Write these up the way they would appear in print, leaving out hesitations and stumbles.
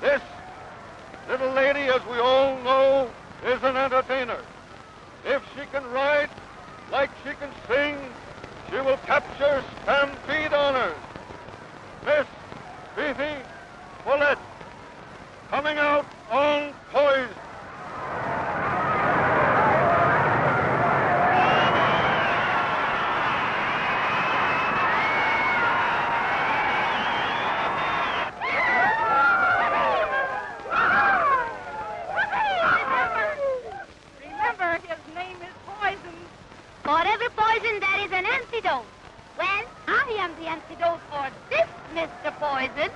This little lady, as we all know, is an entertainer. If she can ride like she can sing, she will capture stampede honors. Miss Fifi Follett, coming out on poise. For every poison, there is an antidote. Well, I am the antidote for this, Mr. Poison.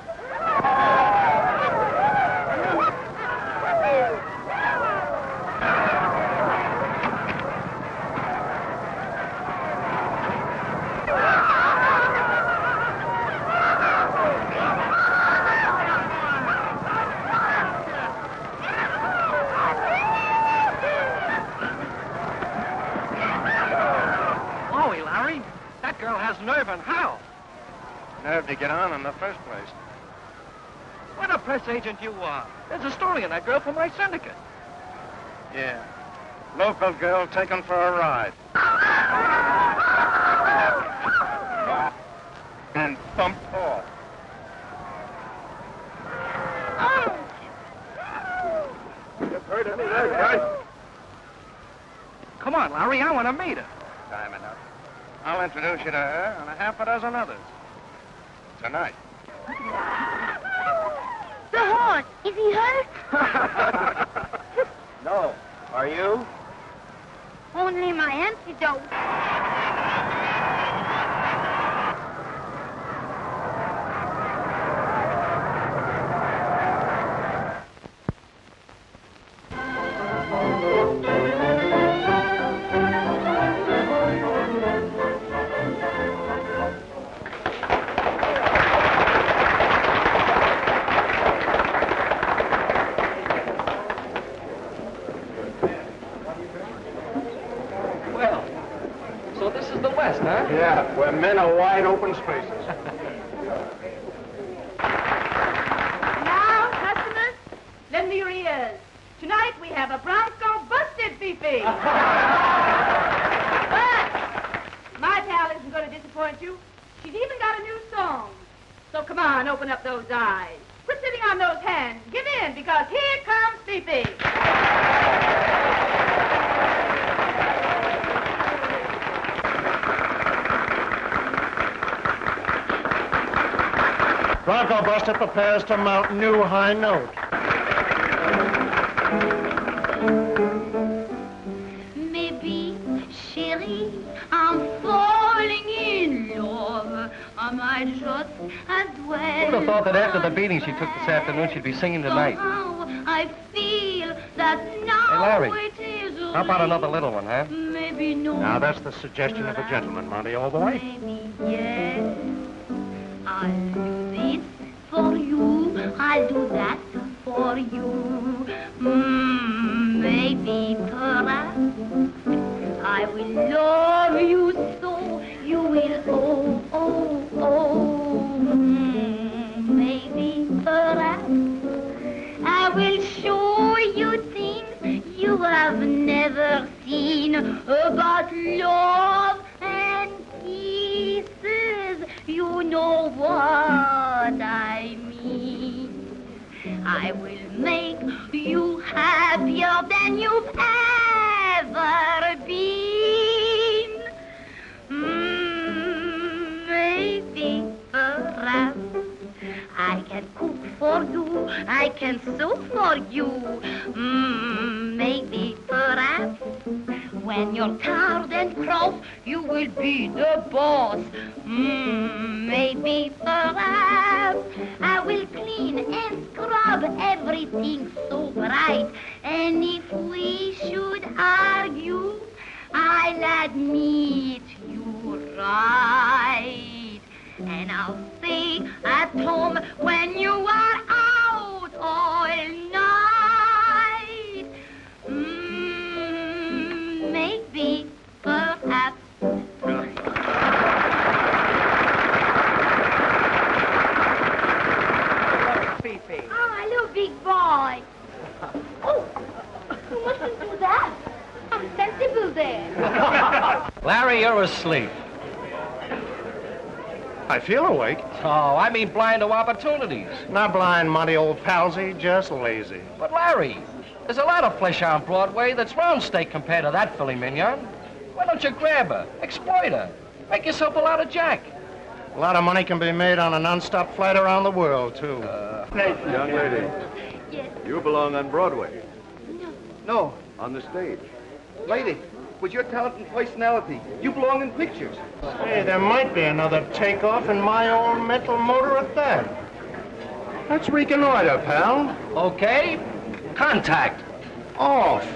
That girl has nerve and how? Nerve to get on in the first place. What a press agent you are. There's a story on that girl from my syndicate. Yeah. Local girl taken for a ride. And bumped off. You've heard of me there, guys? Come on, Larry, I want to meet her. Time enough. I'll introduce you to her and a half a dozen others. Tonight. The horse, is he hurt? No. Are you? Only my antidote. Yeah, where men are wide open spaces. Now, customers, lend me your ears. Tonight we have a Bronco busted, Fifi. But my pal isn't going to disappoint you. She's even got a new song. So come on, open up those eyes. Quit sitting on those hands. Give in, because here comes Fifi. Bronco Buster prepares to mount new high note. Maybe, chérie, I'm falling in love. I might just as well. Who'd have thought that after the beating she took this afternoon, she'd be singing tonight? Somehow I feel that now Hey, Larry, it is how about another little one, huh? Maybe no. Now, that's the suggestion of a gentleman, Monty, old boy. Maybe yes. I'll do this for you. I'll do that for you. Maybe, perhaps, I will love you so you will, maybe, perhaps, I will show you things you have never seen about love and kisses. You know what I mean. I will make you happier than you've ever been. Maybe, perhaps, I can cook for you, I can sew for you. Maybe, perhaps, when you're tired and cross, you will be the boss. Maybe, perhaps, I will clean and scrub everything so bright. And if we should argue, I'll admit you're right. And I'll stay at home when you are out all night. Maybe, perhaps. Fifi. Oh, look, big boy. Oh, you mustn't do that. I'm sensible there. Larry, you're asleep. I feel awake. Oh, I mean blind to opportunities. Not blind, Monty, old palsy, just lazy. But Larry, there's a lot of flesh on Broadway that's round steak compared to that filet mignon. Why don't you grab her, exploit her, make yourself a lot of jack? A lot of money can be made on a non-stop flight around the world, too. Young lady, Yes. you belong on Broadway, No, on the stage. lady, with your talent and personality, you belong in pictures. Hey, there might be another takeoff in my own mental motor at that. Let's reconnoiter, pal. Okay, contact. Off.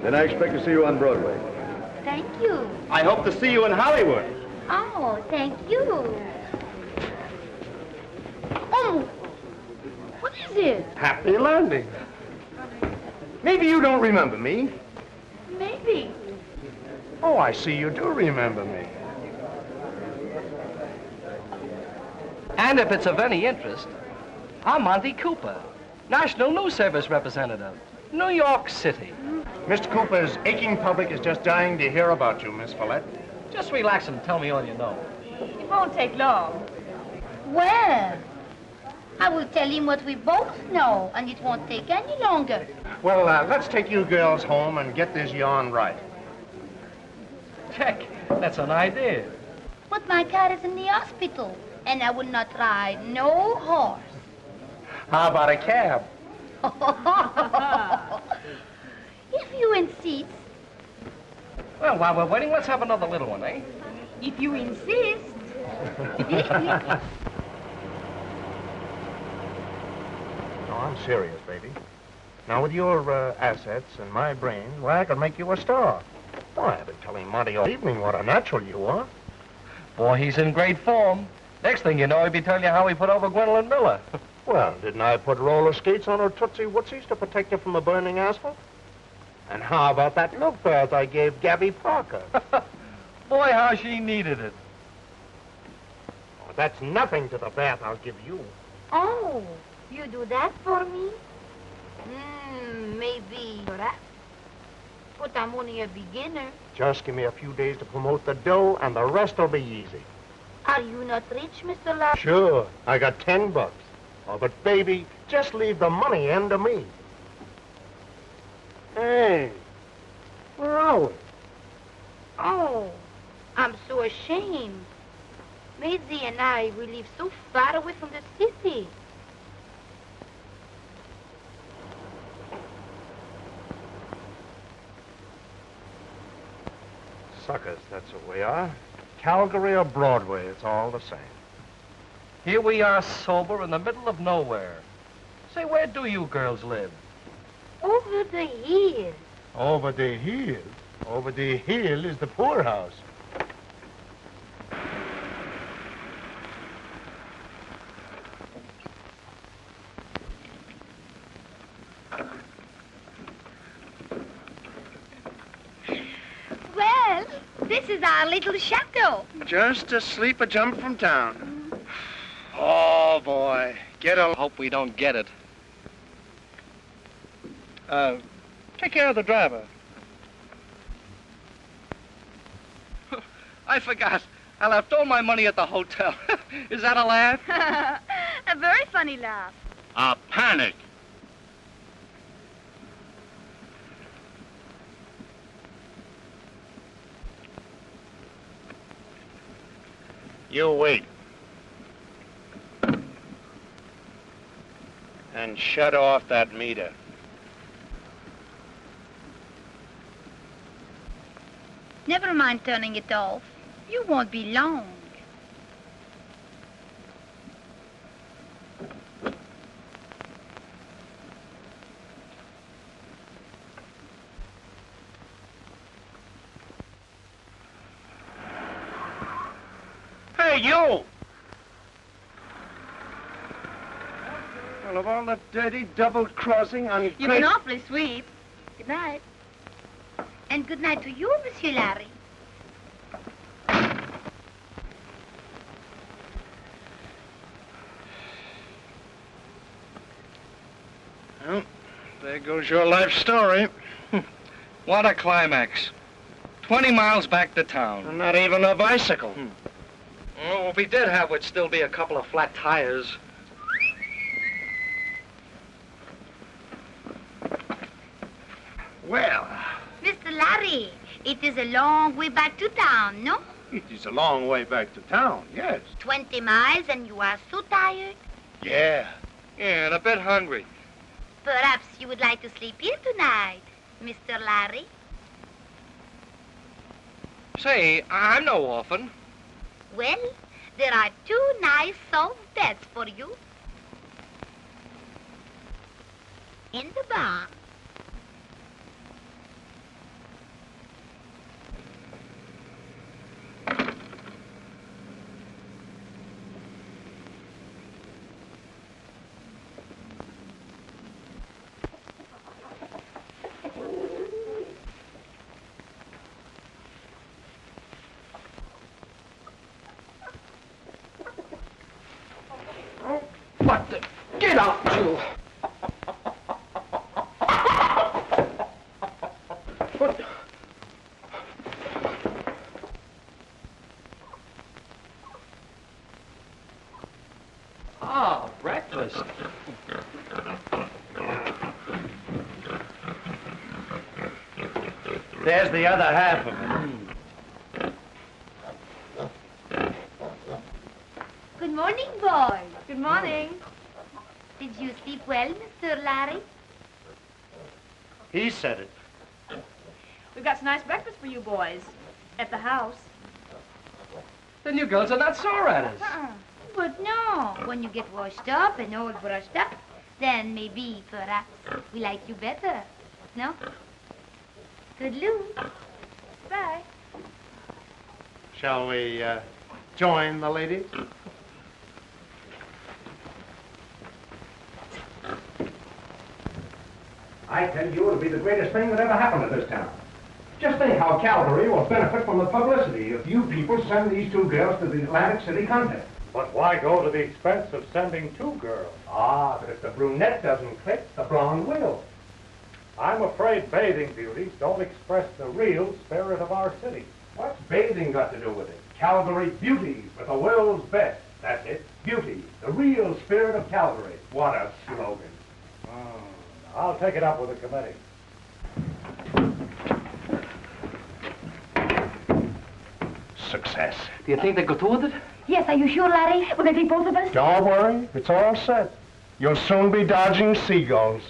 Then I expect to see you on Broadway. Thank you. I hope to see you in Hollywood. Oh, thank you. Oh, what is it? Happy landing. Maybe you don't remember me. Maybe. Oh, I see you do remember me. And if it's of any interest, I'm Monty Cooper, National News Service representative, New York City. Mr. Cooper's aching public is just dying to hear about you, Miss Follette. Just relax and tell me all you know. It won't take long. Well, I will tell him what we both know, and it won't take any longer. Well, let's take you girls home and get this yarn right. Check. That's an idea. But my car is in the hospital, and I will not ride no horse. How about a cab? If you insist. Well, while we're waiting, let's have another little one, eh? If you insist. No, I'm serious, baby. Now, with your assets and my brains, why, I could make you a star. Well, I've been telling Monty all evening what a natural you are. Boy, he's in great form. Next thing you know, he'll be telling you how he put over Gwendolyn Miller. Well, didn't I put roller skates on her Tootsie Wootsies to protect her from the burning asphalt? And how about that milk bath I gave Gabby Parker? Boy, how she needed it. Oh, that's nothing to the bath I'll give you. Oh, you do that for me? Maybe. But I'm only a beginner. Just give me a few days to promote the dough, and the rest will be easy. Are you not rich, Mr. Larry? Sure, I got $10. Oh, but baby, just leave the money end to me. Hey, where are we? Oh, I'm so ashamed. Maisie and I, we live so far away from the city. Suckers, that's what we are. Calgary or Broadway, it's all the same. Here we are sober in the middle of nowhere. Say, where do you girls live? Over the hill. Over the hill? Over the hill is the poorhouse. Well, this is our little chateau. Just a sleep a jump from town. Oh, boy. Get a... Hope we don't get it. Take care of the driver. I forgot. I left all my money at the hotel. Is that a laugh? A very funny laugh. A panic. You wait. And shut off that meter. Never mind turning it off. You won't be long. Hey, you! Well, of all the dirty double-crossing, You've been awfully sweet. Good night. And good night to you, Monsieur Larry. Well, there goes your life story. What a climax. 20 miles back to town. And not even a bicycle. Oh, if we did have, would still be a couple of flat tires. Well, Mr. Larry, it is a long way back to town, no? it is a long way back to town, yes. 20 miles and you are so tired. Yeah. Yeah, and a bit hungry. Perhaps you would like to sleep here tonight, Mr. Larry. Say, I'm no orphan. Well, there are 2 nice soft beds for you. In the barn. What the? Get out, you! What? Ah, breakfast. There's the other half of it. Good morning, boys. Good morning. Did you sleep well, Mr. Larry? He said it. We've got some nice breakfast for you boys at the house. Then you girls are not sore at us. But no, when you get washed up and all brushed up, then maybe, perhaps, we like you better. No? Toodaloo. Bye. Shall we join the ladies? I tell you, it'll be the greatest thing that ever happened to this town. Just think how Calgary will benefit from the publicity if you people send these 2 girls to the Atlantic City contest. But why go to the expense of sending 2 girls? Ah, but if the brunette doesn't click, the blonde will. I'm afraid bathing beauties don't express the real spirit of our city. What's bathing got to do with it? Calgary beauties with the world's best. That's it. Beauty, the real spirit of Calgary. What a slogan. I'll take it up with the committee. Success. Do you think they go through with it? Yes, are you sure, Larry? Will they take both of us? Don't worry, it's all set. You'll soon be dodging seagulls.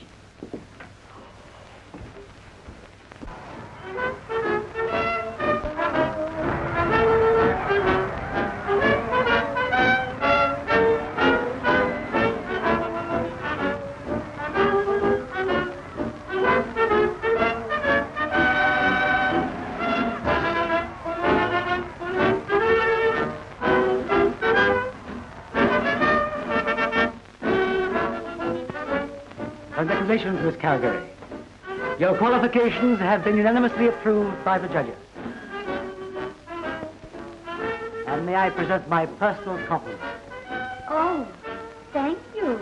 Congratulations, Miss Calgary. Your qualifications have been unanimously approved by the judges. And may I present my personal compliments. Oh, thank you.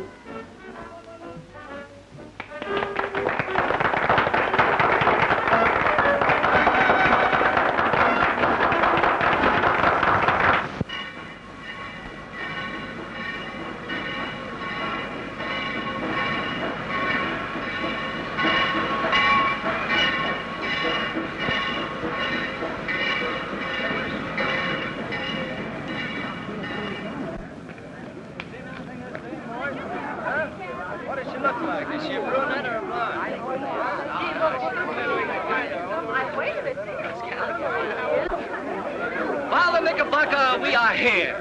Father Knickerbocker, we are here.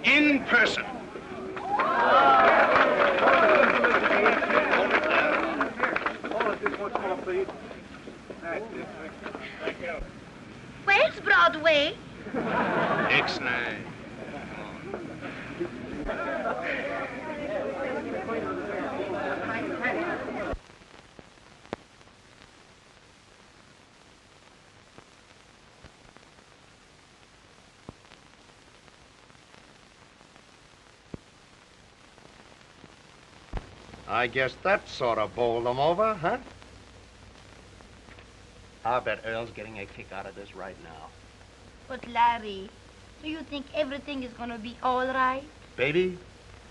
In person. Where's Broadway? Ixnay. I guess that sort of bowled them over, huh? I bet Earl's getting a kick out of this right now. But Larry, do you think everything is gonna be all right? Baby,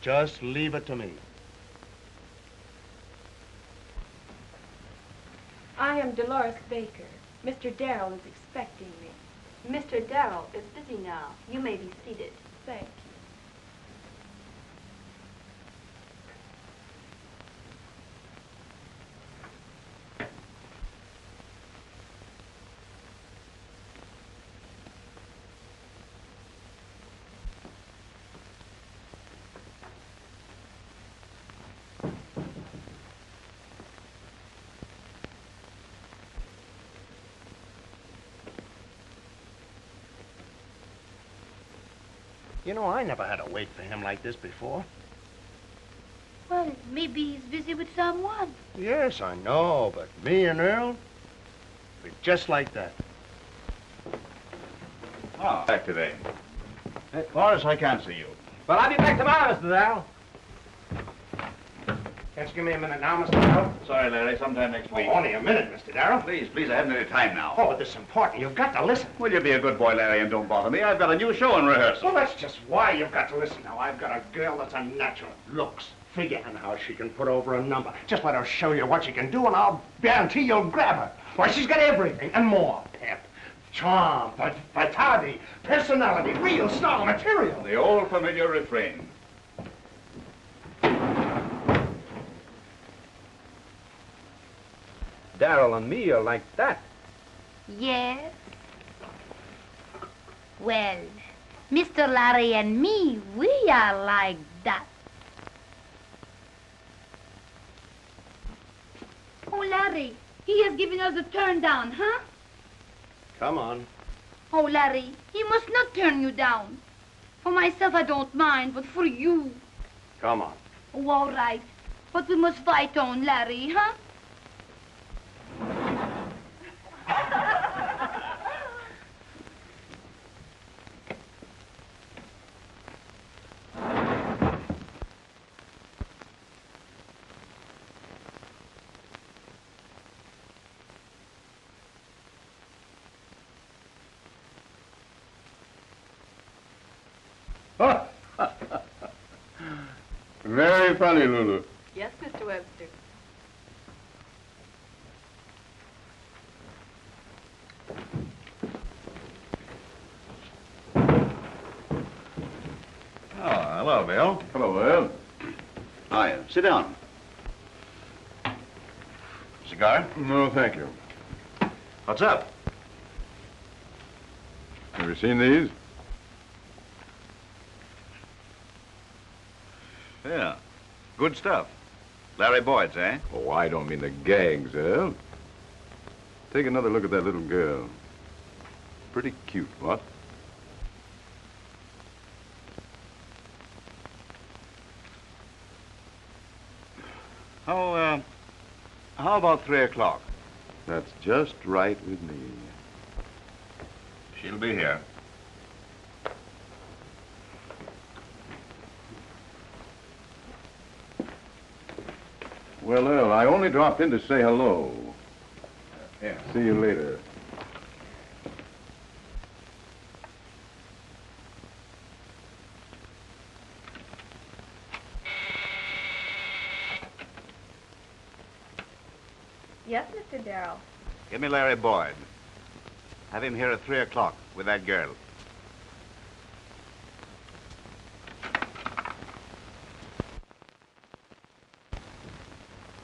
just leave it to me. I am Dolores Baker. Mr. Darrell is expecting me. Mr. Darrell is busy now. You may be seated. Thank you. You know, I never had to wait for him like this before. Well, maybe he's busy with someone. Yes, I know, but me and Earl, we're just like that. Oh, back today. Hey, Morris, I can't see you. Well, I'll be back tomorrow, Mr. Darrell. Can't you give me a minute now, Mr. Darrell? Sorry, Larry, sometime next week. Only a minute, Mr. Darrell. Please, please, I haven't any time now. Oh, but this is important. You've got to listen. Will you be a good boy, Larry, and don't bother me? I've got a new show in rehearsal. Well, that's just why you've got to listen now. I've got a girl that's a natural. Looks, figure, and how she can put over a number. Just let her show you what she can do, and I'll guarantee you'll grab her. Why, she's got everything and more. Pep, charm, vitality, personality, real star material. The old familiar refrain. Darrell and me are like that. Yes. Well, Mr. Larry and me, we are like that. Oh, Larry, he has given us a turn down, huh? Come on. Oh, Larry, he must not turn you down. For myself, I don't mind, but for you. Come on. Oh, all right. But we must fight on, Larry, huh? Very funny, Lulu. Yes, Mr. Webster. Oh, hello, Bill. Hello, Earl. Hi, sit down. Cigar? No, thank you. What's up? Have you seen these? Yeah, good stuff. Larry Boyd's, eh? Oh, I don't mean the gags, Earl. Take another look at that little girl. Pretty cute, what? How about 3 o'clock? That's just right with me. She'll be here. Well, Earl, I only dropped in to say hello. Yeah, see you later. Yes, Mr. Darrell. Give me Larry Boyd. Have him here at 3 o'clock with that girl.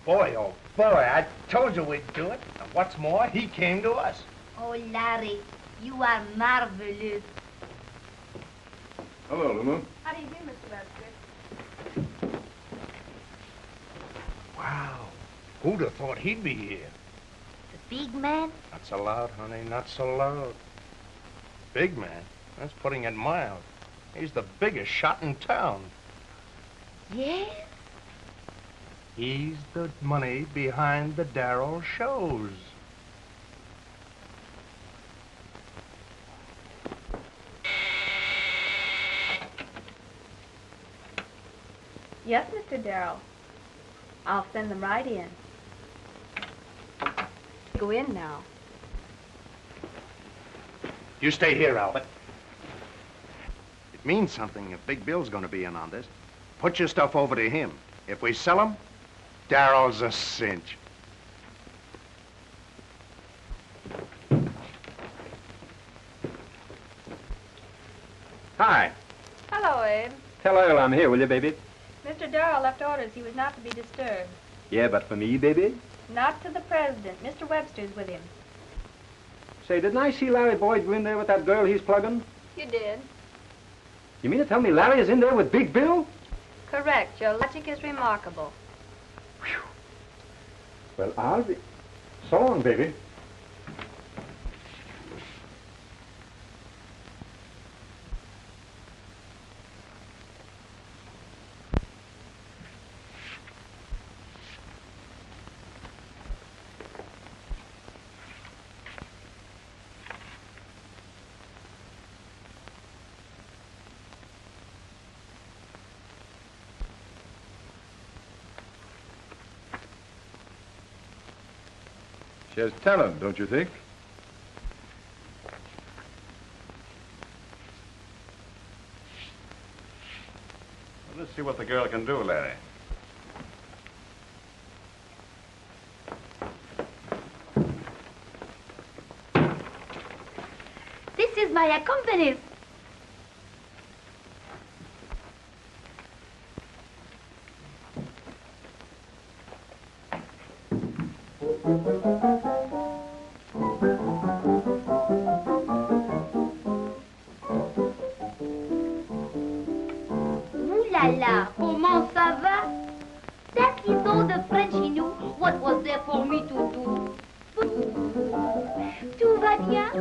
Boy, oh boy, I told you we'd do it. And what's more, he came to us. Oh, Larry, you are marvelous. Hello, Lulu. How do you do, Mr. Webster? Wow. Who'd have thought he'd be here? The big man? Not so loud, honey, not so loud. Big man? That's putting it mild. He's the biggest shot in town. Yes? He's the money behind the Darrell shows. Yes, Mr. Darrell. I'll send them right in. Go in now. You stay here, Albert. It means something if Big Bill's going to be in on this. Put your stuff over to him. If we sell him, Daryl's a cinch. Hi. Hello, Abe. Tell Earl I'm here, will you, baby? Mr. Darrell left orders he was not to be disturbed. Yeah, but for me, baby? Not to the president. Mr. Webster's with him. Say, didn't I see Larry Boyd go in there with that girl he's plugging? You did. You mean to tell me Larry is in there with Big Bill? Correct. Your logic is remarkable. Well, I'll be... So long, baby. She has talent, don't you think? Well, let's see what the girl can do, Larry. This is my accompanist. Ouh là là, comment ça va? That little the French he knew, what was there for me to do? Tout va bien,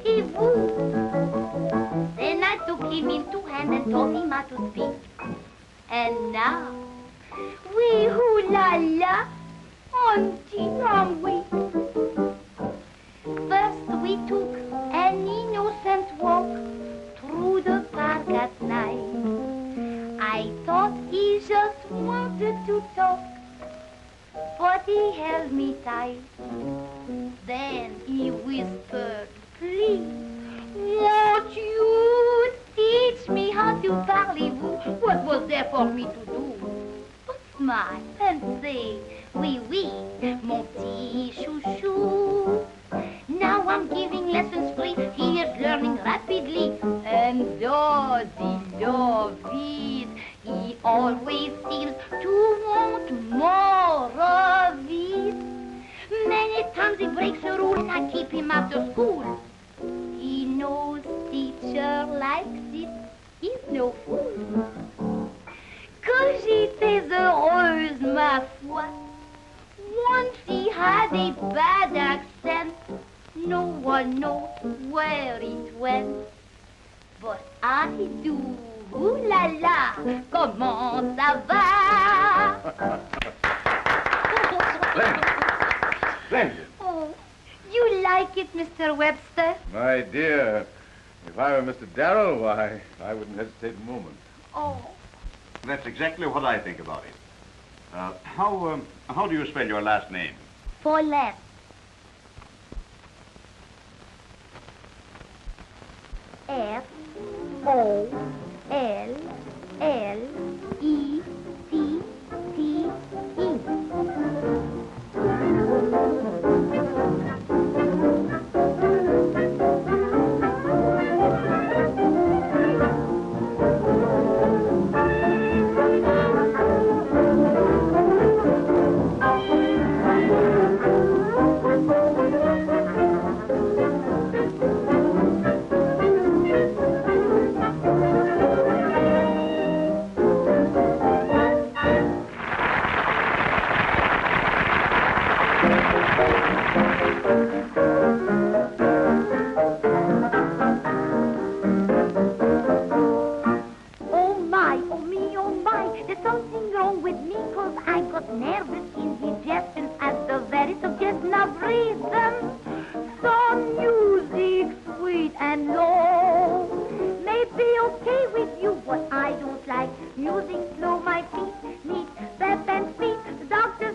et vous? Then I took him in two hands and taught him how to speak. And now, oui, ouh là là, on dit oui. First we took an innocent walk through the park at night. I thought he just wanted to talk, but he held me tight. Then he whispered, please, won't you teach me how to parlez-vous? What was there for me to do? But smile and say, oui, oui, mon petit chouchou. Now I'm giving lessons free, he is learning rapidly. And does he love it? He always seems to want more of it. Many times he breaks a rule and I keep him after school. He knows teacher likes it, he's no fool. Que j'étais heureuse, ma foi. Once he had a bad accent, no one knows where it went. But I do, ooh la la, comment ça va? Splendid. Oh, you like it, Mr. Webster? My dear, if I were Mr. Darrell, why, I wouldn't hesitate a moment. Oh. That's exactly what I think about it. How do you spell your last name? For less. Music slow, my feet need step and speed. The doctor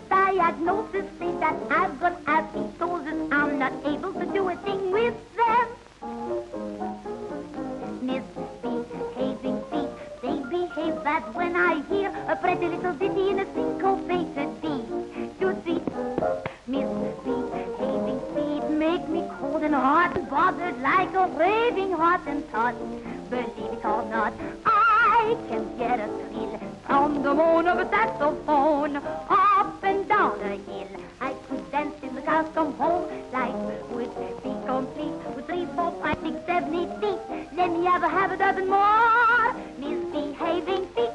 when I hear a pretty little ditty in a syncopated beat. You see, misbehaving feet make me cold and hot, bothered like a raving hot and tot. Believe it or not, I can get a thrill from the moan of a saxophone up and down a hill. I could dance till the cows come home. Life would be complete with 3, 4, 5, 6, 7, 8 feet. Let me have a dozen more misbehaving feet.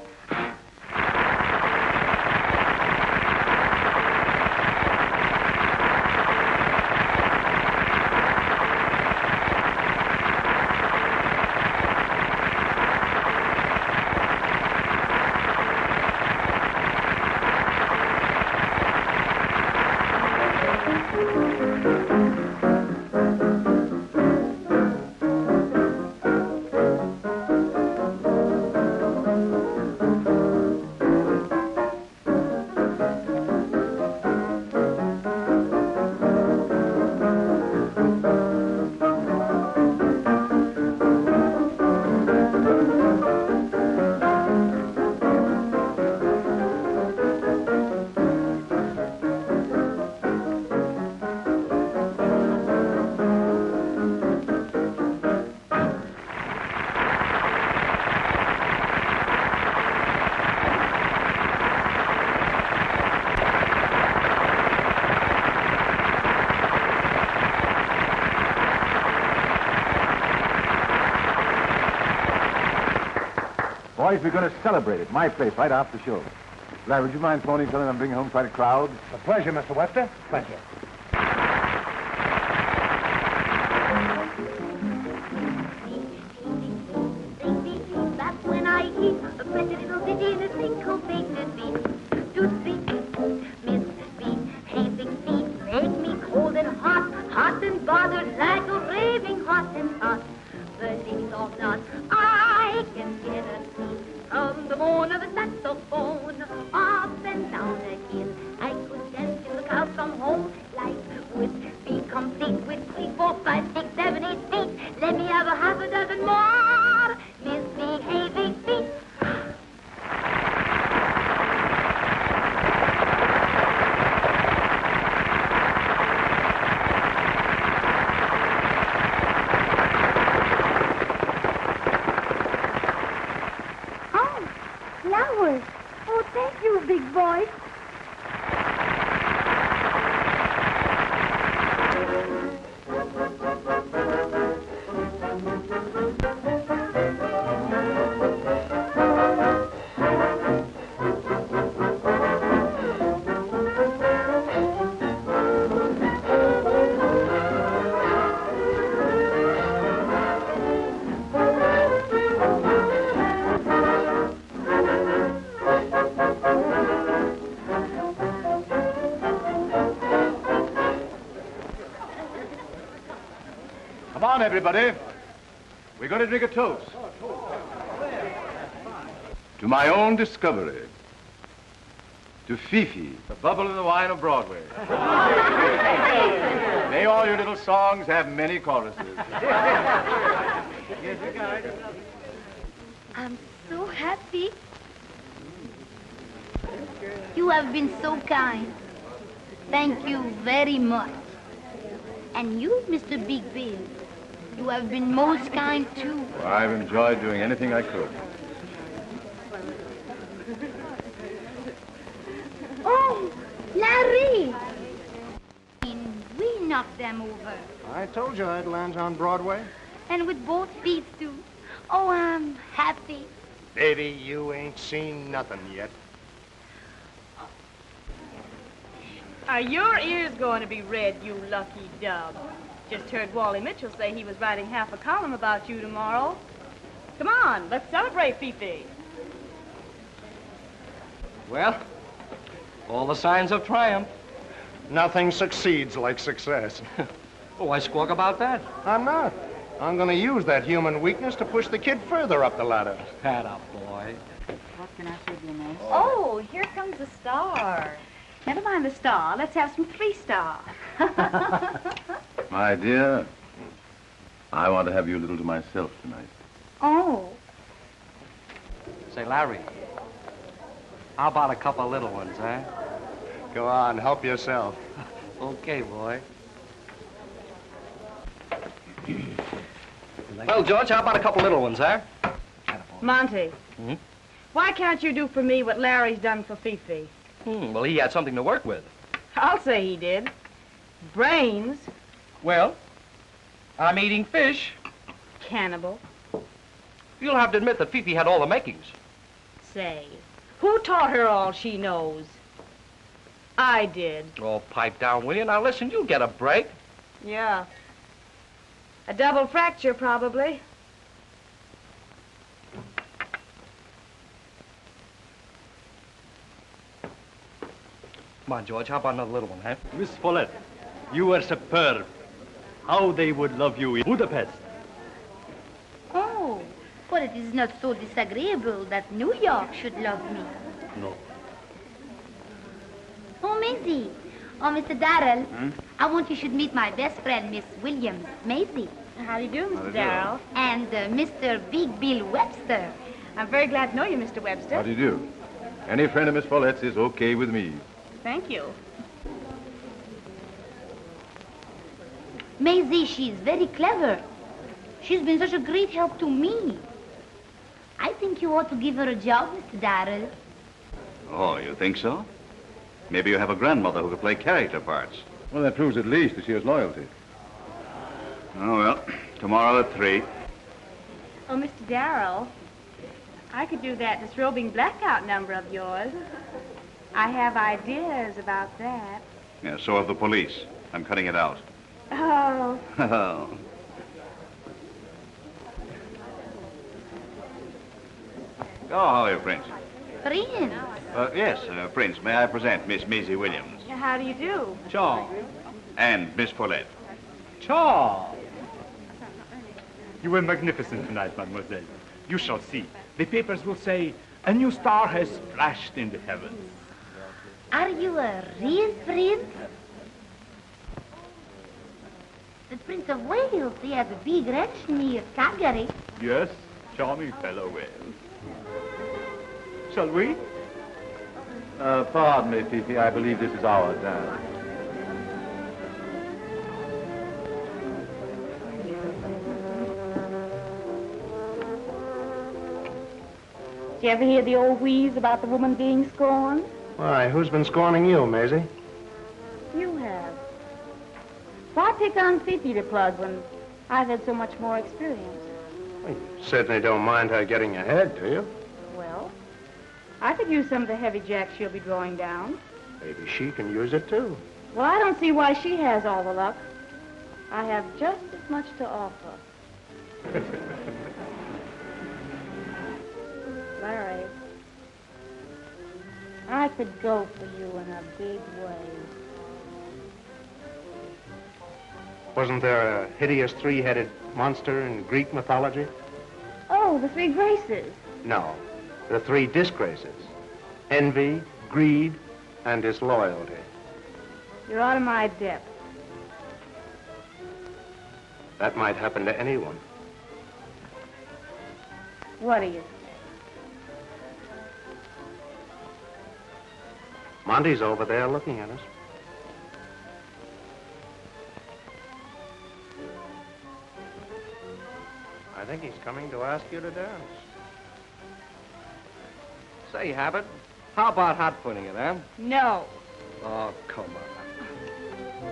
Boys, we're going to celebrate at my place right after the show. Larry, would you mind phoning something and bringing home quite a crowd? A pleasure, Mr. Webster. Pleasure. That's when I hear a pretty little ditty in a syncopated beat. To speak, misbehaving feet make me cold and hot, hot and bothered like a raving hot and hot. Believe it or not, I can get a seat from the moan of a saxophone up and down a hill. I could dance till the cows come home. Life would be complete with 3, 4, 5, 6, 7, 8 feet. Let me have a dozen more misbehaving feet. Flowers. Oh, thank you, big boy. Come on, everybody. We're going to drink a toast. To my own discovery. To Fifi, the bubble in the wine of Broadway. May all your little songs have many choruses. I'm so happy. You have been so kind. Thank you very much. And you, Mr. Big Bill, you have been most kind, too. Well, I've enjoyed doing anything I could. Oh, Larry! We knocked them over. I told you I'd land on Broadway. And with both feet, too. Oh, I'm happy. Baby, you ain't seen nothing yet. Are your ears going to be red, you lucky dub? Just heard Wally Mitchell say he was writing half a column about you tomorrow. Come on, let's celebrate, Fifi. Well, all the signs of triumph. Nothing succeeds like success. Oh, why squawk about that? I'm not. I'm going to use that human weakness to push the kid further up the ladder. Pat up, boy. What can I say, dear Miss? Oh, here comes the star. Never mind the star. Let's have some 3-star. My dear, I want to have you a little to myself tonight. Oh. Say, Larry, How about a couple of little ones, huh? Go on, help yourself. Okay, boy. Well, George, how about a couple little ones, huh? Monty, Hmm? why can't you do for me what Larry's done for Fifi? Well, he had something to work with. I'll say he did. Brains. Well, I'm eating fish. Cannibal. You'll have to admit that Fifi had all the makings. Say, who taught her all she knows? I did. Oh, pipe down, will you? Now, listen, you'll get a break. Yeah. A double fracture, probably. Come on, George, how about another little one, huh? Miss Follett, you were superb. How they would love you in Budapest. Oh, but it is not so disagreeable that New York should love me. No. Oh, Maisie. Oh, Mr. Darrell. I want you should meet my best friend, Miss Williams. Maisie. How do you do, How do Mr. you do? Darrell? And Mr. Big Bill Webster. I'm very glad to know you, Mr. Webster. How do you do? Any friend of Miss Follett's is okay with me. Thank you. Maisie, she's very clever. She's been such a great help to me. I think you ought to give her a job, Mr. Darrell. Oh, you think so? Maybe you have a grandmother who could play character parts. Well, that proves at least that she has loyalty. Oh, well, tomorrow at 3. Oh, Mr. Darrell, I could do that disrobing blackout number of yours. I have ideas about that. Yeah, so have the police. I'm cutting it out. Oh. Oh. Oh, how are you, Prince? Prince. Yes, Prince, may I present Miss Maisie Williams How do you do? Ciao. and Miss Follett. Ciao. You were magnificent tonight, mademoiselle. You shall see. The papers will say, a new star has flashed in the heavens. Are you a real prince? The Prince of Wales, he has a big ranch near Calgary. Yes, charming fellow Wales. Shall we? Pardon me, Fifi. I believe this is our dance. Did you ever hear the old wheeze about the woman being scorned? Why, who's been scorning you, Maisie? You have. Why pick on Fifi to plug when I've had so much more experience? Well, you certainly don't mind her getting ahead, do you? Well, I could use some of the heavy jacks she'll be drawing down. Maybe she can use it, too. Well, I don't see why she has all the luck. I have just as much to offer. Larry, I could go for you in a big way. Wasn't there a hideous three-headed monster in Greek mythology? Oh, the three graces. No, the three disgraces. Envy, greed, and disloyalty. You're out of my depth. That might happen to anyone. What do you say? Monty's over there looking at us. I think he's coming to ask you to dance. Say, Habit, how about hot putting it, huh? No. Oh, come on.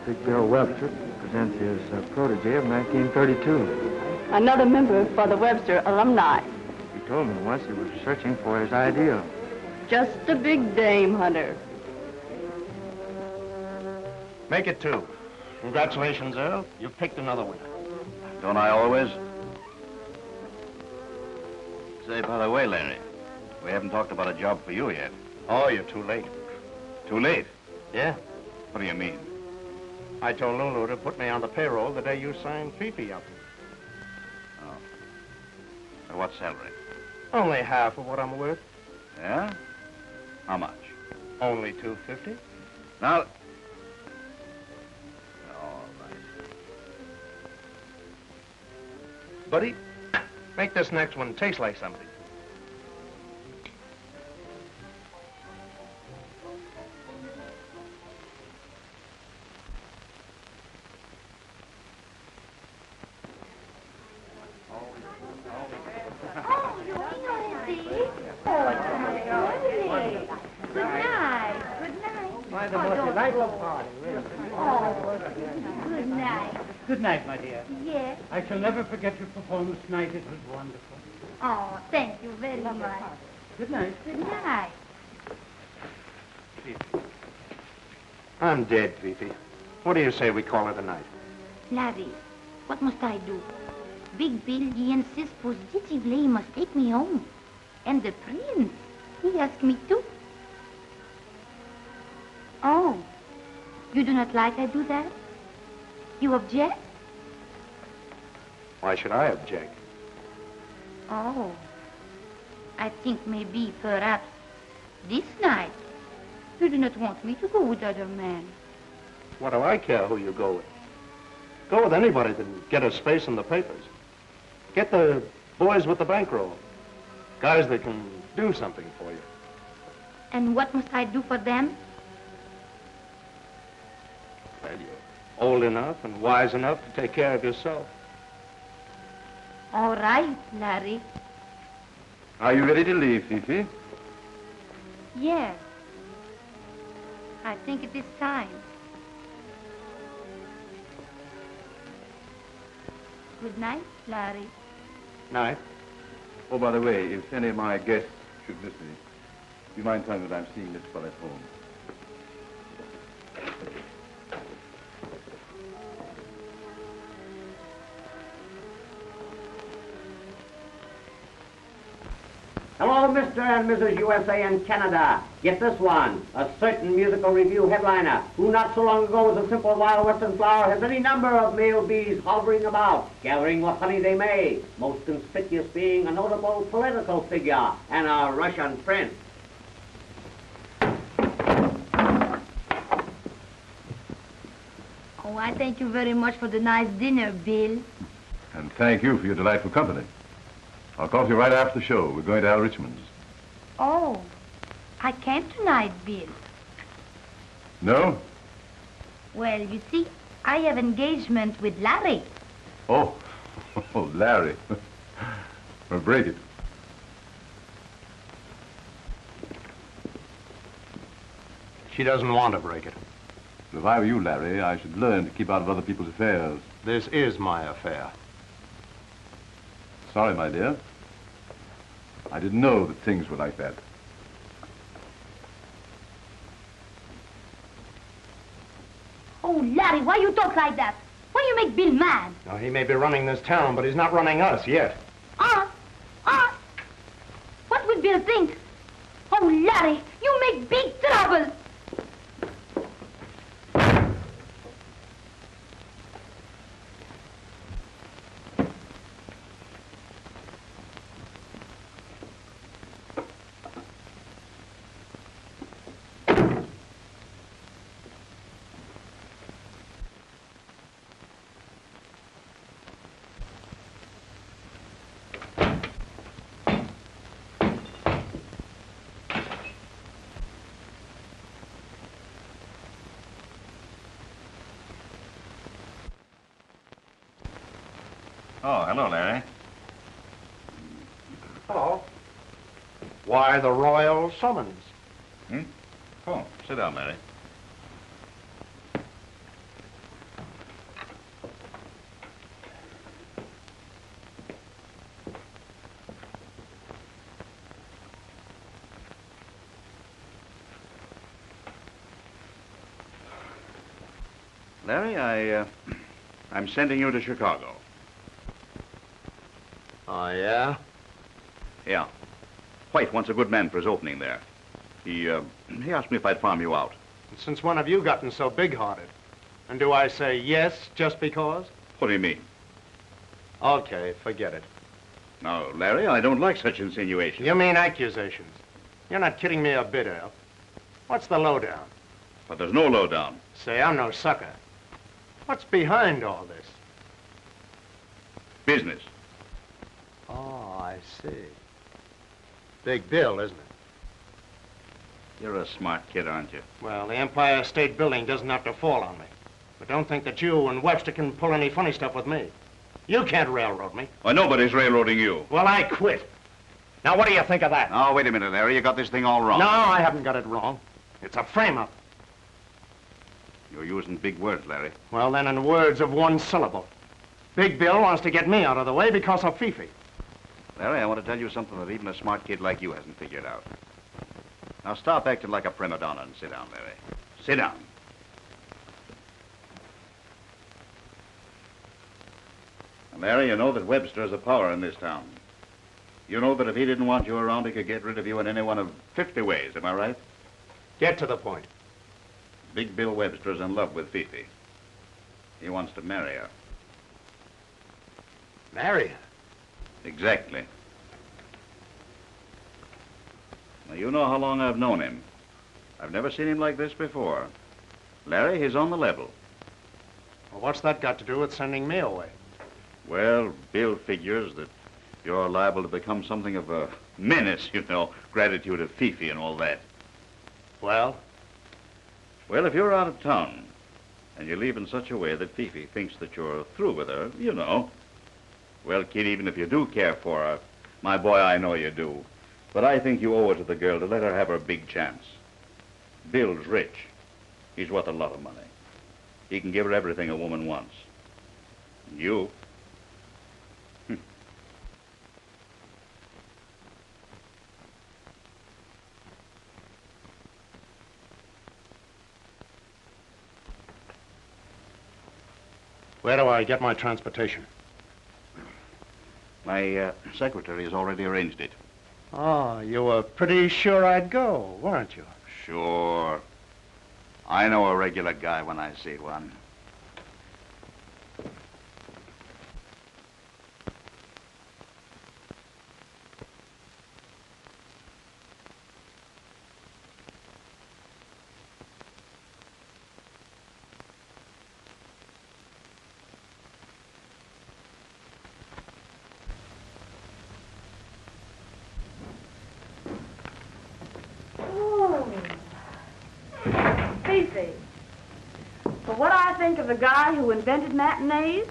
Big Bill Webster presents his protege of 1932. Another member for the Webster alumni. He told me once he was searching for his ideal. Just a big dame hunter. Make it 2. Congratulations, Earl. You've picked another winner. Don't I always? Say, by the way, Larry, we haven't talked about a job for you yet. Oh, you're too late. Too late? Yeah. What do you mean? I told Lulu to put me on the payroll the day you signed Fifi up. Oh. So what salary? Only half of what I'm worth. Yeah? How much? Only $250. Now... All right. Buddy, Make this next one taste like something. Why, the most delightful party, really. Oh, good night. Good night, my dear. Yes. I shall never forget your performance tonight. It was wonderful. Oh, thank you very much. Good night. Good night. I'm dead, Fifi. What do you say we call it a night? Larry, what must I do? Big Bill, he insists positively he must take me home. And the prince, he asked me too. Oh, you do not like I do that? You object? Why should I object? Oh, I think maybe, perhaps, this night, you do not want me to go with other men. What do I care who you go with? Go with anybody that can get a space in the papers. Get the boys with the bankroll. Guys that can do something for you. And what must I do for them? Well, you're old enough and wise enough to take care of yourself. All right, Larry. Are you ready to leave, Fifi? Yes. I think it is time. Good night, Larry. Night. Oh, by the way, if any of my guests should miss me, do you mind telling them that I'm seeing this fellow at home? Hello, Mr. and Mrs. USA and Canada. Get this one. A certain musical review headliner who not so long ago was a simple wild western flower has any number of male bees hovering about, gathering what honey they may, most conspicuous being a notable political figure and a Russian prince. Oh, I thank you very much for the nice dinner, Bill. And thank you for your delightful company. I'll call you right after the show. We're going to Al Richmond's. Oh, I can't tonight, Bill. No? Well, you see, I have engagement with Larry. Oh, oh, Larry. Well, break it. She doesn't want to break it. If I were you, Larry, I should learn to keep out of other people's affairs. This is my affair. Sorry, my dear. I didn't know that things were like that. Oh, Larry, why you talk like that? Why you make Bill mad? Now, he may be running this town, but he's not running us yet. Us? What would Bill think? Oh, Larry, you make big trouble. Oh, hello, Larry. Hello. Why the royal summons? Hmm? Oh, sit down, Larry. Larry, I'm sending you to Chicago. Oh, yeah? Yeah. White wants a good man for his opening there. He asked me if I'd farm you out. And since when have you gotten so big-hearted? And do I say yes just because? What do you mean? Okay, forget it. No, Larry, I don't like such insinuations. You mean accusations? You're not kidding me a bit, Al. What's the lowdown? But there's no lowdown. Say, I'm no sucker. What's behind all this? Business. Oh, I see. Big Bill, isn't it? You're a smart kid, aren't you? Well, the Empire State Building doesn't have to fall on me. But don't think that you and Webster can pull any funny stuff with me. You can't railroad me. Why, nobody's railroading you. Well, I quit. Now, what do you think of that? Oh, wait a minute, Larry. You got this thing all wrong. No, I haven't got it wrong. It's a frame-up. You're using big words, Larry. Well, then, in words of one syllable. Big Bill wants to get me out of the way because of Fifi. Larry, I want to tell you something that even a smart kid like you hasn't figured out. Now stop acting like a prima donna and sit down, Larry. Sit down. And Larry, you know that Webster is a power in this town. You know that if he didn't want you around, he could get rid of you in any one of 50 ways, am I right? Get to the point. Big Bill Webster's in love with Fifi. He wants to marry her. Marry her? Exactly. Now, you know how long I've known him. I've never seen him like this before. Larry, he's on the level. Well, what's that got to do with sending me away? Well, Bill figures that you're liable to become something of a menace, you know, gratitude of Fifi and all that. Well? Well, if you're out of town and you leave in such a way that Fifi thinks that you're through with her, you know. Well, kid, even if you do care for her, my boy, I know you do. But I think you owe it to the girl to let her have her big chance. Bill's rich. He's worth a lot of money. He can give her everything a woman wants. You? Where do I get my transportation? My secretary has already arranged it. Oh, you were pretty sure I'd go, weren't you? Sure. I know a regular guy when I see one. For what I think of the guy who invented matinees,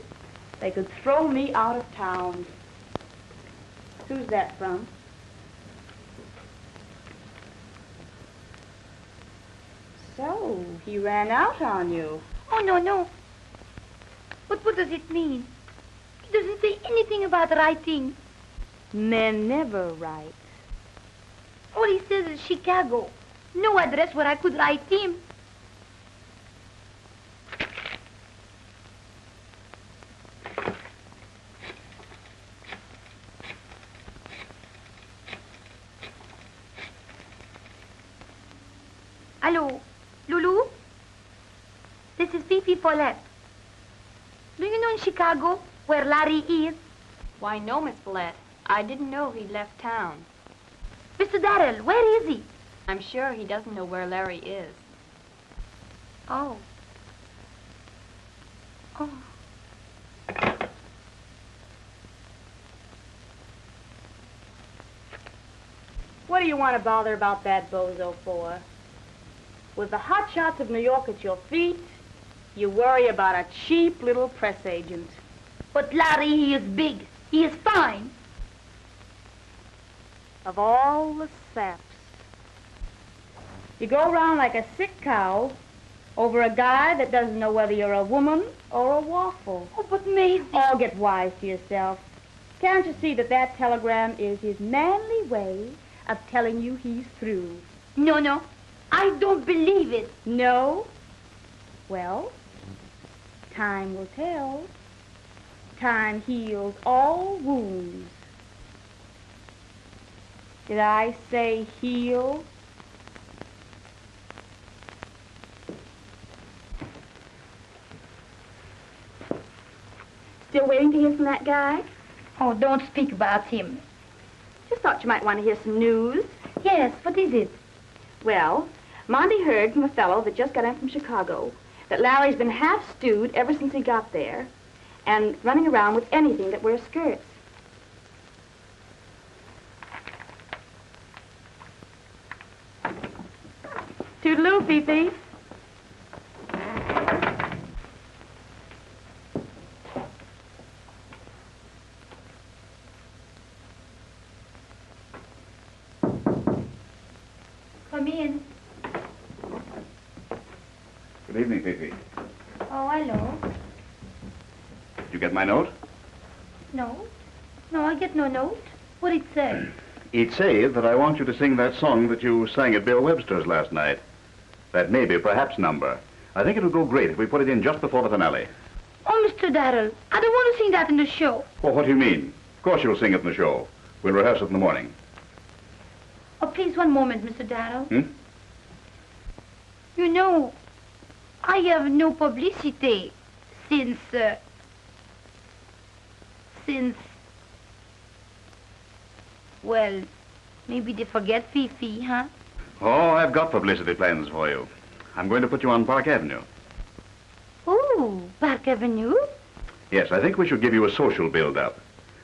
they could throw me out of town. Who's that from? So, he ran out on you. Oh, no. But what does it mean? He doesn't say anything about writing. Men never write. All he says is Chicago. No address where I could write him. Hello, Lulu? This is Fifi Follette. Do you know in Chicago where Larry is? Why, no, Miss Follette. I didn't know he'd left town. Mr. Darrell, where is he? I'm sure he doesn't know where Larry is. Oh. What do you want to bother about that bozo for? With the hot shots of New York at your feet, you worry about a cheap little press agent. But Larry, he is big. He is fine. Of all the saps. You go around like a sick cow over a guy that doesn't know whether you're a woman or a waffle. Oh, but Maisie... Oh, get wise to yourself. Can't you see that that telegram is his manly way of telling you he's through? No. I don't believe it. No? Well, time will tell. Time heals all wounds. Did I say heal? Still waiting to hear from that guy? Oh, don't speak about him. Just thought you might want to hear some news. Yes, what is it? Well, Monty heard from a fellow that just got in from Chicago that Larry's been half-stewed ever since he got there and running around with anything that wears skirts. Toodaloo, Fifi. Come in. Good evening, Fifi. Oh, hello. Did you get my note? No. No, I get no note. What'd it say? It says that I want you to sing that song that you sang at Bill Webster's last night. That maybe, perhaps number. I think it'll go great if we put it in just before the finale. Oh, Mr. Darrell, I don't want to sing that in the show. Well, what do you mean? Of course you'll sing it in the show. We'll rehearse it in the morning. Oh, please, one moment, Mr. Darrell. Hmm? You know, I have no publicity since, well, maybe they forget Fifi, huh? Oh, I've got publicity plans for you. I'm going to put you on Park Avenue. Ooh, Park Avenue? Yes, I think we should give you a social build-up.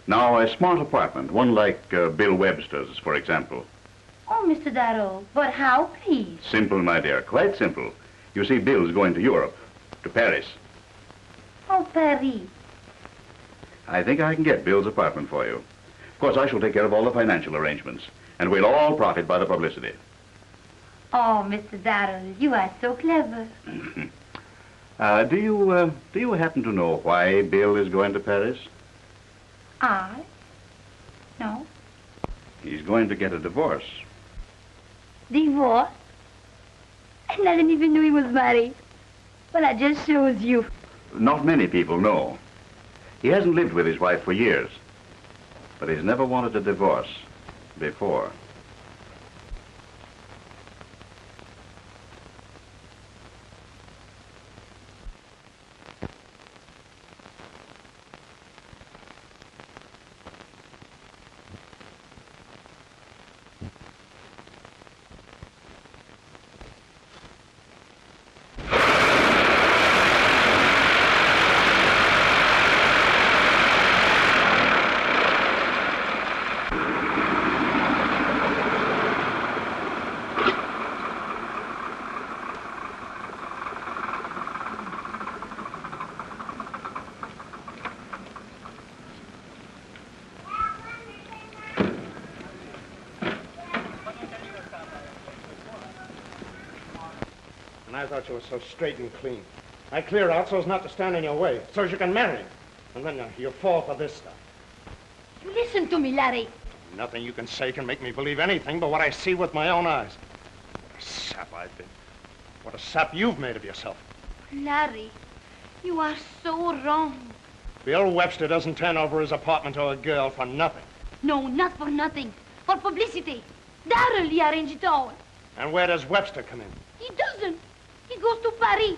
Now, a smart apartment, one like Bill Webster's, for example. Oh, Mr. Darrell, but how, please? Simple, my dear, quite simple. You see, Bill's going to Europe, to Paris. Oh, Paris. I think I can get Bill's apartment for you. Of course, I shall take care of all the financial arrangements, and we'll all profit by the publicity. Oh, Mr. Darrell, you are so clever. Do you happen to know why Bill is going to Paris? I? No. He's going to get a divorce. Divorce? And I didn't even know he was married. Well, that just shows you. Not many people know. He hasn't lived with his wife for years, but he's never wanted a divorce before. And I thought you were so straight and clean. I clear out so as not to stand in your way, so as you can marry him. And then you fall for this stuff. You listen to me, Larry. Nothing you can say can make me believe anything but what I see with my own eyes. What a sap I've been. What a sap you've made of yourself. Larry, you are so wrong. Bill Webster doesn't turn over his apartment to a girl for nothing. No, not for nothing. For publicity. Darrell, he arranged it all. And where does Webster come in? He doesn't. He goes to Paris.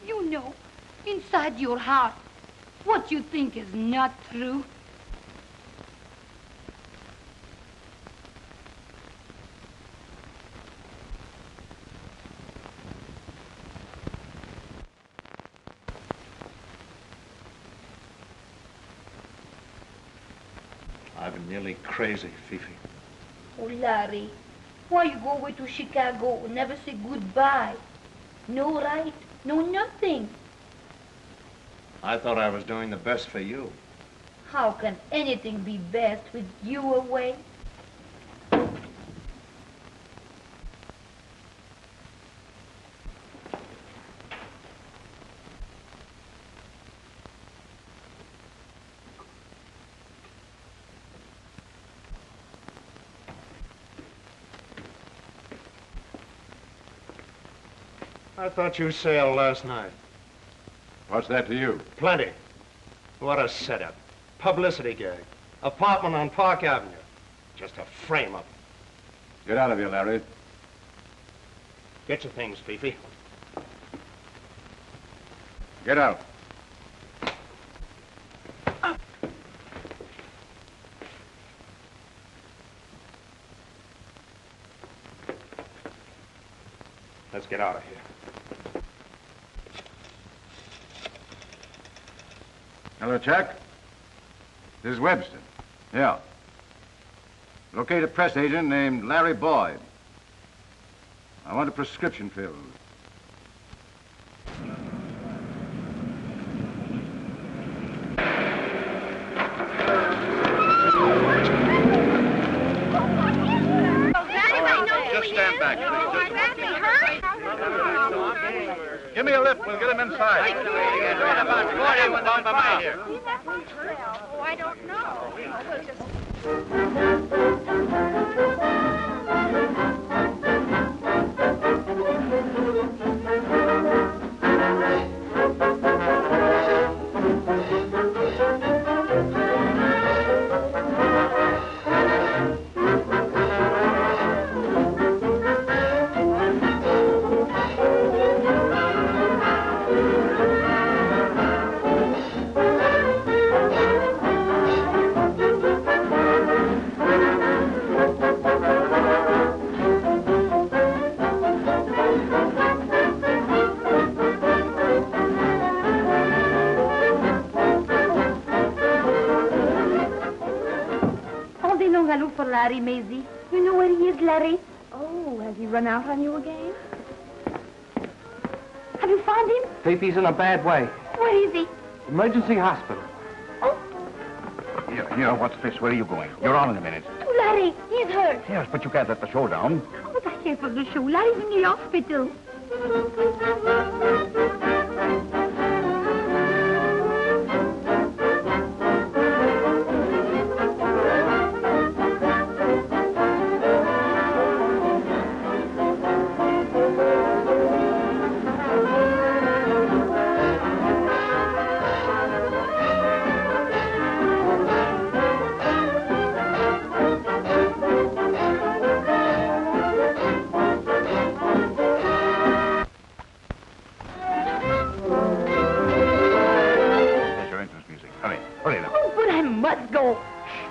You know, inside your heart, what you think is not true. I've been nearly crazy, Fifi. Oh, Larry, why you go away to Chicago and never say goodbye? No right, no nothing. I thought I was doing the best for you. How can anything be best with you away? I thought you sailed last night. What's that to you? Plenty. What a setup. Publicity gag. Apartment on Park Avenue. Just a frame-up. Get out of here, Larry. Get your things, Fifi. Get out. Let's get out of here. Hello, Chuck. This is Webster. Yeah. Locate a press agent named Larry Boyd. I want a prescription filled. Just stand back, please. Give me a lift. We'll get him inside. Oh, I don't know. We'll just... For Larry, Maisie. You know where he is, Larry? Oh, has he run out on you again? Have you found him? Fifi's in a bad way. Where is he? Emergency hospital. Here, what's this? Where are you going? You're on in a minute. To Larry. He's hurt. Yes, but you can't let the show down. Oh, but I can't for the show. Larry's in the hospital.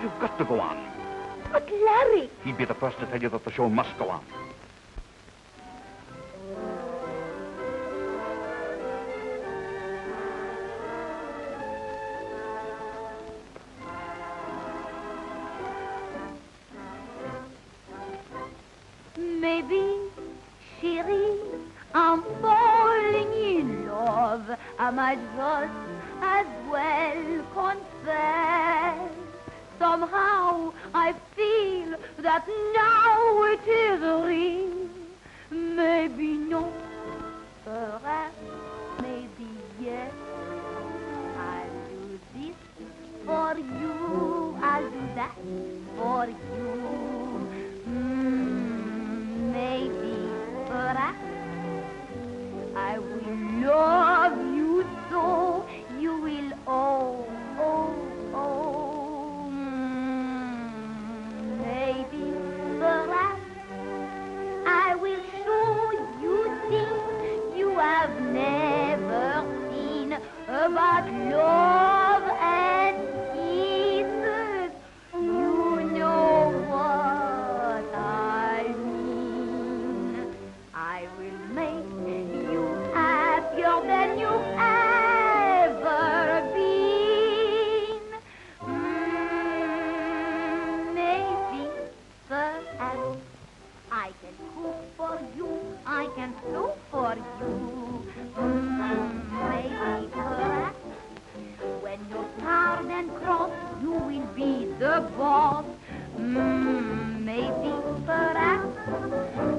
You've got to go on. But Larry... He'd be the first to tell you that the show must go on. Maybe, chérie, I'm falling in love. I might just as well confess. Somehow I feel that now it is real. Maybe no, perhaps, maybe yes. I'll do this for you, I'll do that for you. Maybe, perhaps, I will love you so you will maybe, perhaps, I will show you things you have never seen about love and kisses. You know what I mean. I will make you happier than you ever been. Maybe, perhaps, I can cook for you, I can sew for you. Maybe, perhaps, when you're tired and cross, you will be the boss. Maybe, perhaps,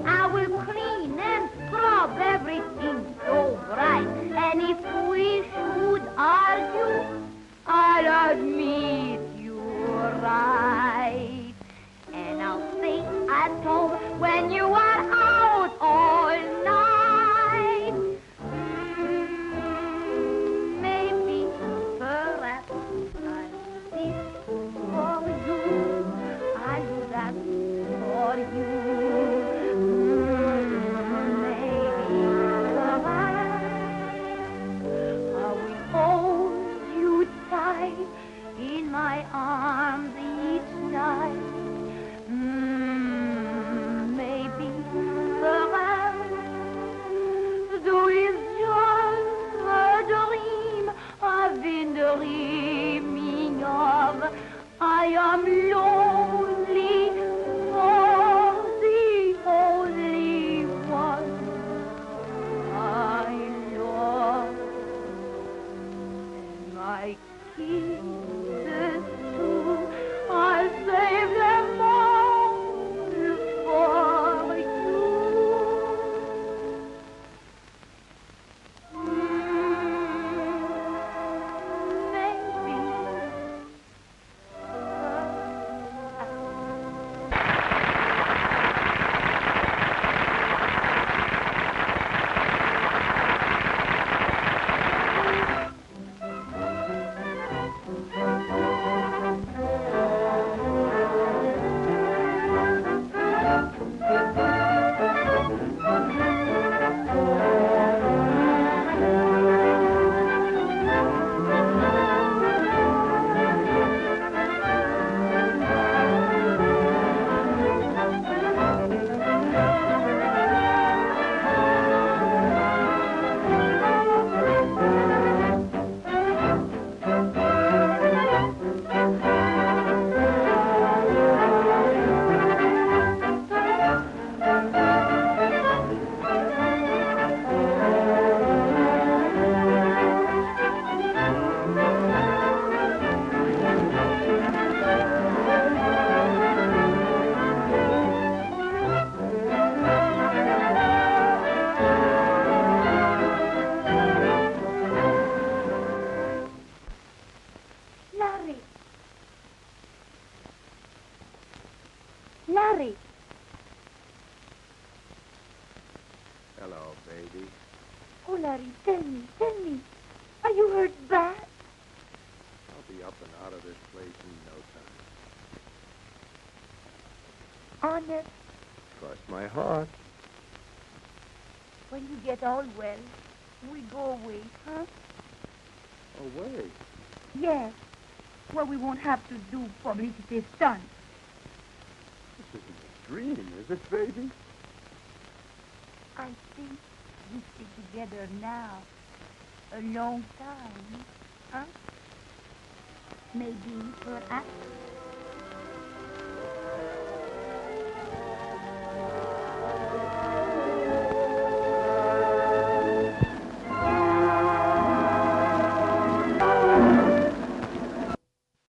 I will clean and scrub everything so bright. And if we should argue, I'll admit you're right. And I'll stay at home when you are out all night. Maybe, perhaps, I'll do this for you. I'll do that for you. Maybe, perhaps, I will hold you tight in my arms each night. Maybe, perhaps, though it's just a dream I've been dreaming of, I am lonely for the only one. Larry. Hello, baby. Oh, Larry, tell me. Are you hurt bad? I'll be up and out of this place in no time. Honest, Cross my heart. when you get all well, we go away, huh? Away. Yes. Well, we won't have to do publicity stunts. This isn't a dream, is it, baby? I think we stay together now a long time, huh? Maybe perhaps